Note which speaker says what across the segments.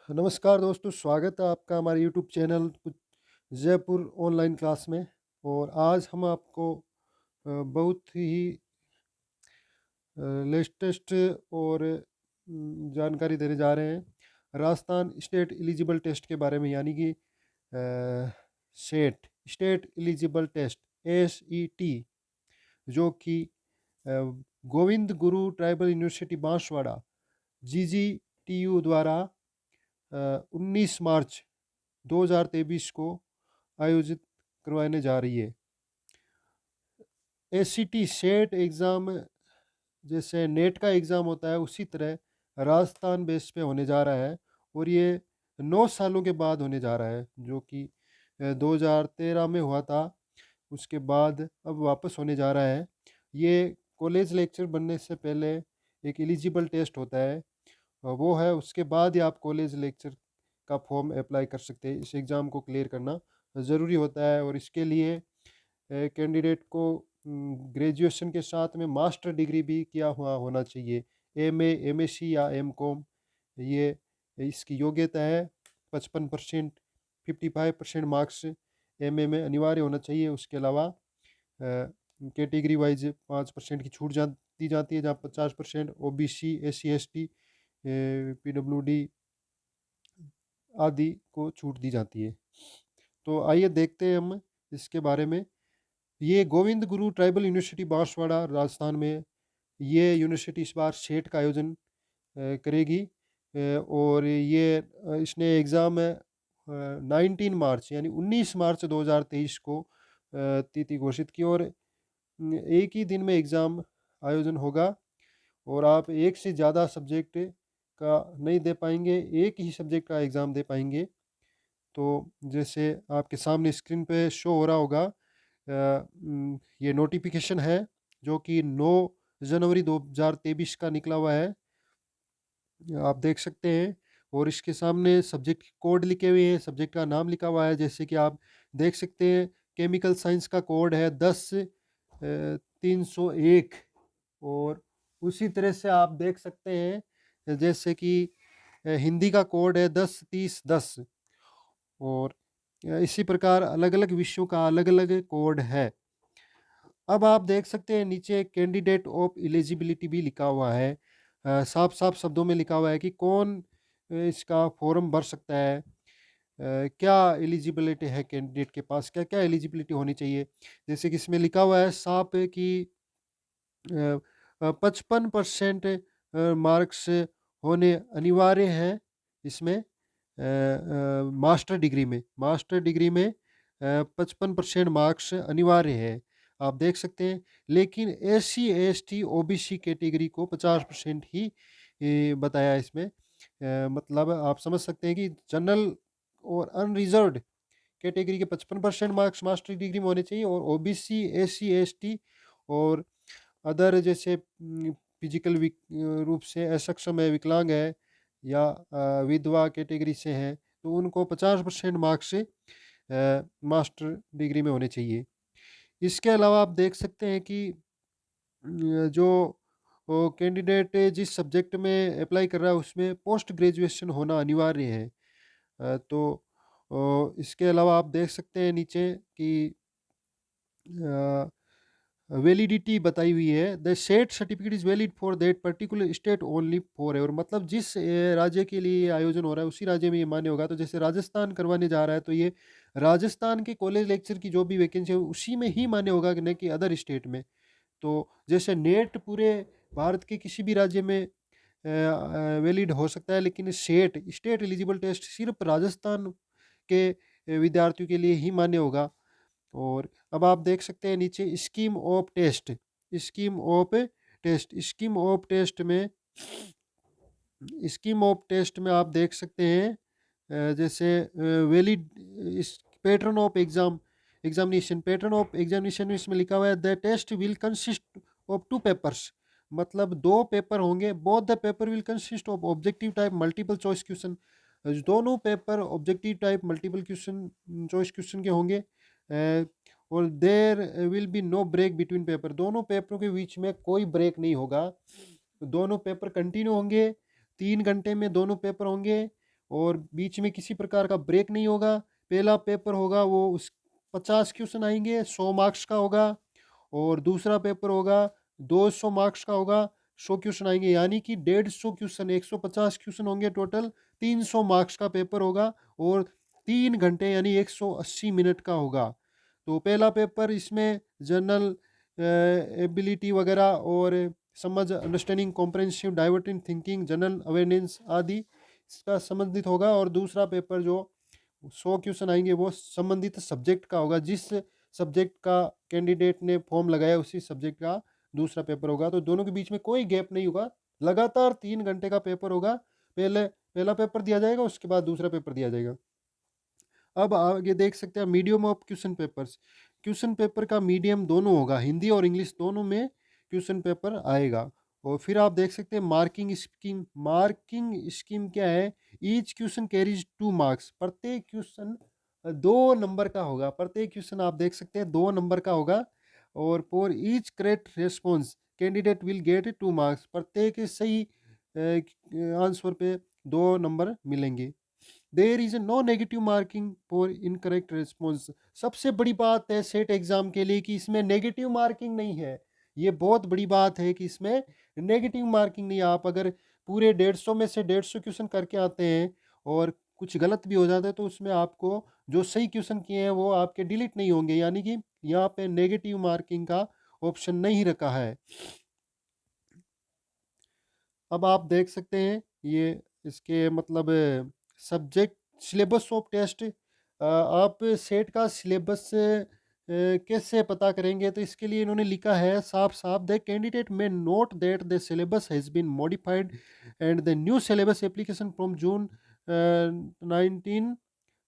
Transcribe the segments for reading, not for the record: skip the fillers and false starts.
Speaker 1: नमस्कार दोस्तों, स्वागत है आपका हमारे YouTube channel Jaipur online class में। और आज हम आपको बहुत ही लेटेस्ट और जानकारी देने जा रहे हैं राजस्थान स्टेट एलिजिबल टेस्ट के बारे में, यानी कि SET state eligible test SET, जो कि अ, Govind Guru tribal university Banswara GGTU द्वारा 19 मार्च 2023 को आयोजित करवाने जा रही है। SCT सेट एग्ज़ाम जैसे नेट का एग्ज़ाम होता है, उसी तरह राजस्थान बेस पे होने जा रहा है। और ये 9 सालों के बाद होने जा रहा है, जो कि 2013 में हुआ था। उसके बाद अब वापस होने जा रहा है। ये कॉलेज लेक्चर बनने से पहले एक एलिजिबल टेस्ट होता है, वो है, उसके बाद ही आप कॉलेज लेक्चर का फॉर्म अप्लाई कर सकते हैं। इस एग्ज़ाम को क्लियर करना ज़रूरी होता है, और इसके लिए कैंडिडेट को ग्रेजुएशन के साथ में मास्टर डिग्री भी किया हुआ होना चाहिए। MA, MSc या MCom, ये इसकी योग्यता है। 55%, 55% मार्क्स MA में अनिवार्य होना चाहिए। उसके अलावा कैटेगरी वाइज 5% की छूट दी जाती है, जहाँ 50% OBC, SC ST, PWD आदि को छूट दी जाती है। तो आइए देखते हैं हम इसके बारे में। ये गोविंद गुरु ट्राइबल यूनिवर्सिटी बांसवाड़ा राजस्थान में, ये यूनिवर्सिटी इस बार सेट का आयोजन करेगी। और ये इसने एग्ज़ाम 19 मार्च यानी 19 मार्च 2023 को तिथि घोषित की। और एक ही दिन में एग्ज़ाम आयोजन होगा, और आप एक से ज़्यादा सब्जेक्ट का नहीं दे पाएंगे, एक ही सब्जेक्ट का एग्ज़ाम दे पाएंगे। तो जैसे आपके सामने स्क्रीन पे शो हो रहा होगा, ये नोटिफिकेशन है जो कि 9 जनवरी 2023 का निकला हुआ है, आप देख सकते हैं। और इसके सामने सब्जेक्ट कोड लिखे हुए हैं, सब्जेक्ट का नाम लिखा हुआ है, जैसे कि आप देख सकते हैं। केमिकल साइंस का कोड है 10-301। और उसी तरह से आप देख सकते हैं, जैसे कि हिंदी का कोड है 10-30-10। और इसी प्रकार अलग अलग विषयों का अलग अलग कोड है। अब आप देख सकते हैं नीचे कैंडिडेट ऑफ एलिजिबिलिटी भी लिखा हुआ है। साफ साफ शब्दों में लिखा हुआ है कि कौन इसका फॉर्म भर सकता है। क्या एलिजिबिलिटी है कैंडिडेट के पास, क्या क्या एलिजिबिलिटी होनी चाहिए। जैसे कि इसमें लिखा हुआ है साफ है कि 55% मार्क्स होने अनिवार्य हैं इसमें। मास्टर डिग्री में 55% मार्क्स अनिवार्य है, आप देख सकते हैं। लेकिन SC ST OBC कैटेगरी को 50% ही बताया है इसमें। मतलब आप समझ सकते हैं कि जनरल और अनरिजर्व्ड कैटेगरी के 55% मार्क्स मास्टर डिग्री में होने चाहिए, और OBC, SC ST और अदर जैसे फिजिकल रूप से असक्षम है, विकलांग है, या विधवा कैटेगरी से हैं, तो उनको 50% मार्क्स से मास्टर डिग्री में होने चाहिए। इसके अलावा आप देख सकते हैं कि जो कैंडिडेट जिस सब्जेक्ट में अप्लाई कर रहा है उसमें पोस्ट ग्रेजुएशन होना अनिवार्य है। तो इसके अलावा आप देख सकते हैं नीचे कि वैलिडिटी बताई हुई है। The set certificate is valid for that particular state only for ever. मतलब जिस राज्य के लिए ये आयोजन हो रहा है उसी राज्य में ये मान्य होगा। तो जैसे राजस्थान करवाने जा रहा है, तो ये राजस्थान के कॉलेज लेक्चर की जो भी वैकेंसी है उसी में ही मान्य होगा, कि नहीं कि अदर स्टेट में। तो जैसे नेट पूरे भारत के किसी भी राज्य में वैलिड हो सकता है, लेकिन स्टेट स्टेट एलिजिबल टेस्ट सिर्फ राजस्थान के विद्यार्थियों के लिए ही मान्य होगा। और अब आप देख सकते हैं नीचे स्कीम ऑफ टेस्ट में आप देख सकते हैं, जैसे वैलिड इस पैटर्न ऑफ एग्जामिनेशन में इसमें लिखा हुआ है the test will consist of 2 papers. मतलब 2 पेपर होंगे। Both the paper will consist of objective type multiple choice question. दोनों paper objective type multiple question choice question के होंगे। और there will be no break between paper. दोनों पेपरों के बीच में कोई ब्रेक नहीं होगा, दोनों पेपर कंटिन्यू होंगे। 3 घंटे में दोनों पेपर होंगे। और बीच में किसी प्रकार का ब्रेक नहीं होगा। पहला पेपर होगा वो उस 50 क्वेश्चन आएंगे, 100 मार्क्स का होगा। और दूसरा पेपर होगा 200 मार्क्स का होगा, 100 क्वेश्चन आएंगे, यानी कि 150 क्वेश्चन, 150 क्वेश्चन होंगे टोटल। 300 मार्क्स का पेपर होगा और 3 घंटे यानी 180 मिनट का होगा। तो पहला पेपर इसमें जनरल एबिलिटी वगैरह और समझ, understanding, comprehensive, diverting thinking, general awareness आदि इसका संबंधित होगा। और दूसरा पेपर जो 100 क्वेश्चन आएंगे वो संबंधित सब्जेक्ट का होगा, जिस सब्जेक्ट का कैंडिडेट ने फॉर्म लगाया उसी सब्जेक्ट का दूसरा पेपर होगा। तो दोनों के बीच में कोई गैप नहीं होगा, लगातार 3 घंटे का पेपर होगा। पहला पेपर दिया जाएगा, उसके बाद दूसरा पेपर दिया जाएगा। अब आगे देख सकते हैं medium of question papers. Question paper का मीडियम दोनों होगा, हिंदी और इंग्लिश दोनों में क्वेश्चन पेपर आएगा। और फिर आप देख सकते हैं मार्किंग स्कीम। मार्किंग स्कीम क्या है? Each question carries 2 marks. प्रत्येक क्वेश्चन 2 नंबर का होगा। प्रत्येक क्वेश्चन आप देख सकते हैं 2 नंबर का होगा। और for each correct response candidate will get 2 marks. प्रत्येक सही आंसर पे 2 नंबर मिलेंगे। There is no negative marking for incorrect response. सबसे बड़ी बात है सेट एग्जाम के लिए कि इसमें नेगेटिव मार्किंग नहीं है। ये बहुत बड़ी बात है कि इसमें नेगेटिव मार्किंग नहीं है। आप अगर पूरे 150 में से 150 क्वेश्चन करके आते हैं और कुछ गलत भी हो जाता है तो उसमें आपको जो सही क्वेश्चन किए हैं वो आपके डिलीट नहीं होंगे, यानी कि यहाँ पे नेगेटिव मार्किंग का ऑप्शन नहीं रखा है। अब आप देख सकते हैं ये इसके मतलब सब्जेक्ट सिलेबस ऑफ टेस्ट। आप सेट का सिलेबस कैसे पता करेंगे? तो इसके लिए इन्होंने लिखा है साफ साफ, the candidate may note that the syllabus has been modified and the new syllabus application from June 19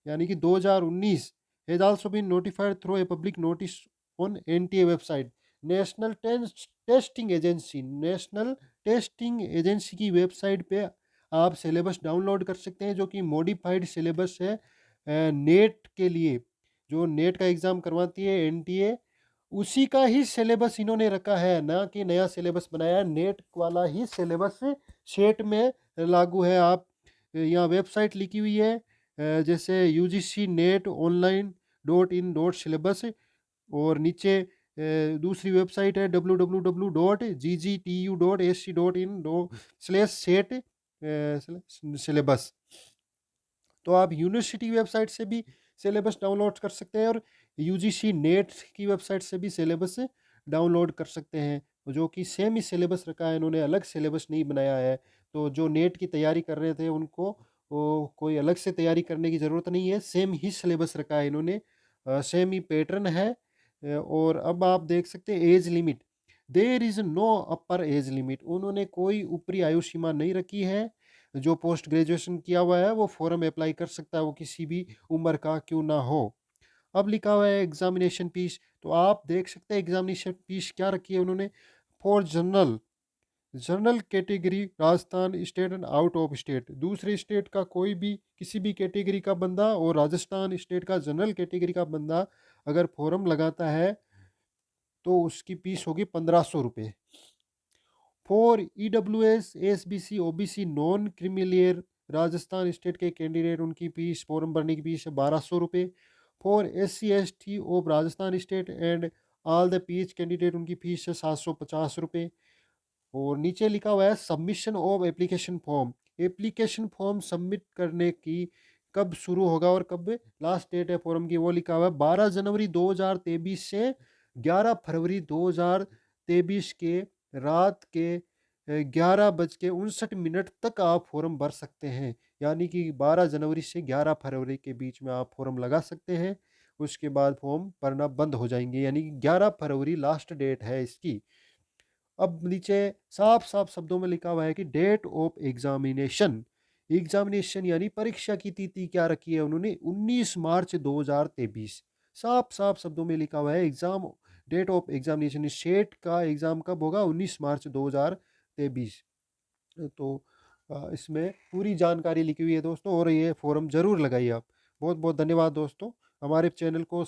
Speaker 1: यानी कि 2019 has also been notified through a public notice on NTA website. National testing agency, national testing agency की website पे आप syllabus download कर सकते हैं, जो कि मॉडिफाइड सिलेबस है नेट के लिए। जो नेट का एग्ज़ाम करवाती है एनटीए, उसी का ही सिलेबस इन्होंने रखा है, ना कि नया सिलेबस बनाया है। नेट वाला ही सिलेबस सेट में लागू है। आप यहाँ वेबसाइट लिखी हुई है जैसे यूजीसी नेट ऑनलाइन .in.syllabus। और नीचे दूसरी वेबसाइट है www.ggtu.ac.in/set सिलेबस। तो आप यूनिवर्सिटी वेबसाइट से भी सिलेबस डाउनलोड कर सकते हैं और यूजीसी नेट की वेबसाइट से भी सिलेबस डाउनलोड कर सकते हैं, जो कि सेम ही सिलेबस रखा है। इन्होंने अलग सिलेबस नहीं बनाया है। तो जो नेट की तैयारी कर रहे थे उनको कोई अलग से तैयारी करने की ज़रूरत नहीं है, सेम ही सिलेबस रखा है इन्होंने, सेम ही पैटर्न है। और अब आप देख सकते हैं age limit. There is no upper age limit. उन्होंने कोई ऊपरी आयु सीमा नहीं रखी है। जो पोस्ट ग्रेजुएशन किया हुआ है वो फॉर्म अप्लाई कर सकता है, वो किसी भी उम्र का क्यों ना हो। अब लिखा हुआ है एग्जामिनेशन फीस। तो आप देख सकते हैं एग्जामिनेशन फीस क्या रखी है उन्होंने। For general general category Rajasthan state and out of state, दूसरे स्टेट का कोई भी किसी भी कैटेगरी का बंदा और राजस्थान स्टेट का जनरल कैटेगरी का बंदा अगर फॉर्म लगाता है तो उसकी फीस होगी 1500 रुपये। For EWS SBC OBC non creamy layer Rajasthan state के कैंडिडेट, उनकी फीस फॉर्म भरने की फीस है 1200 रुपये। For SC ST of Rajasthan state and all the PH candidate, उनकी फीस है 750 रुपये। और नीचे लिखा हुआ है submission of application form. Application form submit करने की कब शुरू होगा और कब लास्ट डेट है फॉर्म की, वो लिखा हुआ है 12 जनवरी 2023 से 11 फरवरी 2023 के रात के 11:59 तक आप फॉर्म भर सकते हैं। यानी कि 12 जनवरी से 11 फरवरी के बीच में आप फॉर्म लगा सकते हैं। उसके बाद फॉर्म भरना बंद हो जाएंगे, यानी कि 11 फरवरी लास्ट डेट है इसकी। अब नीचे साफ साफ शब्दों में लिखा हुआ है कि डेट ऑफ एग्जामिनेशन। एग्जामिनेशन यानी परीक्षा की तिथि क्या रखी है उन्होंने, 19 मार्च 2023। साफ साफ शब्दों में लिखा हुआ है exam date of examination, SET का एग्जाम कब होगा, 19 मार्च 2023। तो इसमें पूरी जानकारी लिखी हुई है दोस्तों, और ये फॉर्म जरूर लगाइए आप। बहुत बहुत धन्यवाद दोस्तों, हमारे चैनल को